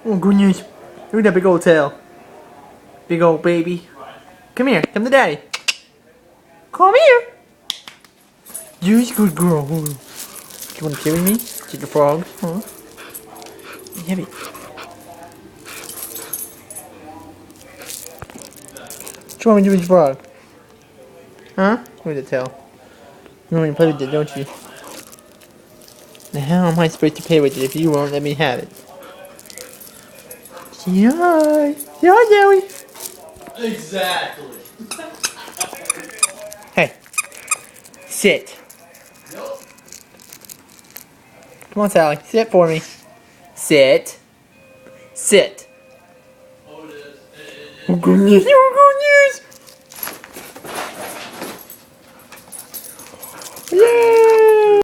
Oh goodness. Look at that big old tail. Big old baby. Come here. Come to daddy. Come here. You're a good girl. You want to play with me? Take a frog? Huh? Heavy. What you want me to do with your frog? Huh? Look at the tail. You want me to play with it, don't you? The hell am I supposed to play with it if you won't let me have it? Say hi. Say hi, Joey. Exactly. Hey. Sit. Nope. Come on, Sally. Sit for me. Sit. Sit. Oh, it is. Oh, goodness.